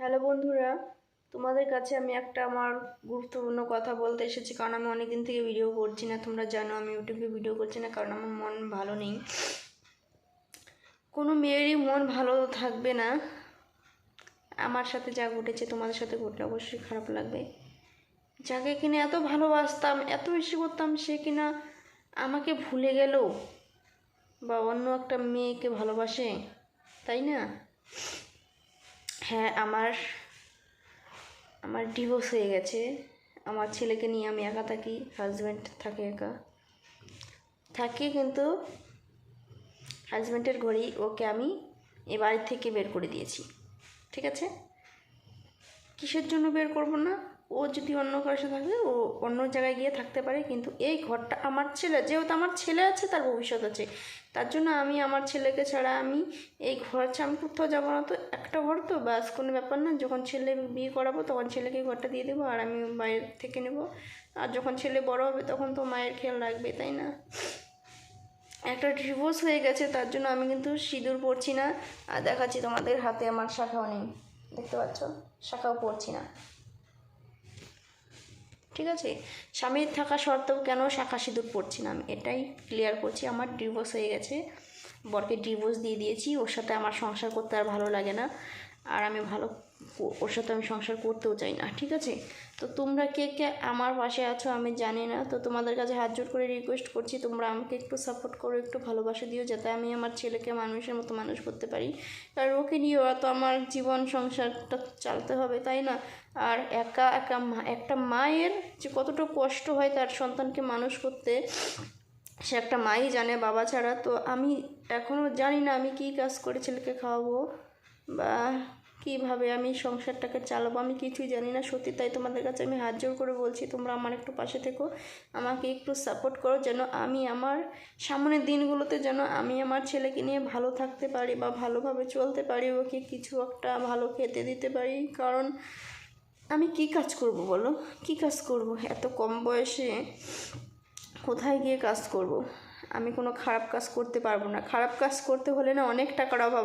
Hello বন্ধুরা, তোমাদের কাছে আমি একটা আমার গুরুত্বপূর্ণ কথা বলতে এসেছি। কারণ আমি অনেকদিন থেকে ভিডিও করছি না। তোমরা জানো আমি ইউটিউবে ভিডিও করছি না, কারণ আমার মন ভালো নেই। কোনো মেয়েরই মন ভালো থাকবে না। আমার সাথে যা ঘটেছে তোমাদের সাথে ঘটলে অবশ্যই খারাপ লাগবে। যাকে কিনা এত ভালোবাসতাম, এত বেশি করতাম, সে কিনা আমাকে ভুলে গেল বা অন্য একটা মেয়েকে ভালোবাসে, তাই না? হ্যাঁ, আমার ডিভোর্স হয়ে গেছে। আমার ছেলেকে নিয়ে আমি একা থাকি, হাজব্যান্ড থাকে একা থাকি, কিন্তু হাজব্যান্ডের ঘরেই ওকে আমি এ বাড়ি থেকে বের করে দিয়েছি। ঠিক আছে, কিসের জন্য বের করব না? ও যদি অন্য কারোর সাথে থাকে, ও অন্য জায়গায় গিয়ে থাকতে পারে, কিন্তু এই ঘরটা আমার ছেলে, যেহেতু আমার ছেলে আছে, তার ভবিষ্যৎ আছে, তার জন্য আমি আমার ছেলেকে ছাড়া আমি এই ঘর ছাড়া আমি কোথাও যাবো না। তো একটা ঘর তো ব্যাস, কোনো ব্যাপার না। যখন ছেলে বিয়ে করাবো তখন ছেলেকে ঘরটা দিয়ে দেবো, আর আমি বাইরে থেকে নেব। আর যখন ছেলে বড় হবে তখন তো মায়ের খেয়াল রাখবে, তাই না? একটা ডিভোর্স হয়ে গেছে, তার জন্য আমি কিন্তু সিঁদুর পরছি না। আর দেখাচ্ছি তোমাদের, হাতে আমার শাখাও নেই, দেখতে পাচ্ছ? শাখাও পরছি না। ঠিক আছে, স্বামীর থাকা সত্ত্বেও কেন শাখা সিঁদুর পরছি না, আমি এটাই ক্লিয়ার করছি। আমার ডিভোর্স হয়ে গেছে, বরকে ডিভোর্স দিয়ে দিয়েছি। ওর সাথে আমার সংসার করতে আর ভালো লাগে না, আর আমি ওর সাথে আমি সংসার করতেও চাই না। ঠিক আছে, তো তোমরা কে কে আমার পাশে আছো আমি জানি না। তো তোমাদের কাছে হাত জোড় করে রিকোয়েস্ট করছি, তোমরা আমাকে একটু সাপোর্ট করো, একটু ভালোবাসা দিও, যাতে আমি আমার ছেলেকে মানুষের মতো মানুষ করতে পারি। কারণ ওকে নিয়েও তো আমার জীবন সংসারটা চালাতে হবে, তাই না? আর একা একা একটা মায়ের যে কতটা কষ্ট হয় তার সন্তানকে মানুষ করতে, সে একটা মাই জানে, বাবা ছাড়া। তো আমি এখনও জানি না আমি কী কাজ করে ছেলেকে খাওয়াবো বা কীভাবে আমি সংসারটাকে চালাবো, আমি কিছুই জানি না সত্যি। তাই তোমাদের কাছে আমি হাত জোড় করে বলছি, তোমরা আমার একটু পাশে থেকো, আমাকে একটু সাপোর্ট করো, যেন আমি আমার সামনের দিনগুলোতে যেন আমি আমার ছেলেকে নিয়ে ভালো থাকতে পারি বা ভালোভাবে চলতে পারি, ওকে কিছু একটা ভালো খেতে দিতে পারি। কারণ আমি কি কাজ করব বলো, কি কাজ করব? এত কম বয়সে কোথায় গিয়ে কাজ করব? আমি কোনো খারাপ কাজ করতে পারবো না। খারাপ কাজ করতে হলে না অনেক টাকার অভাব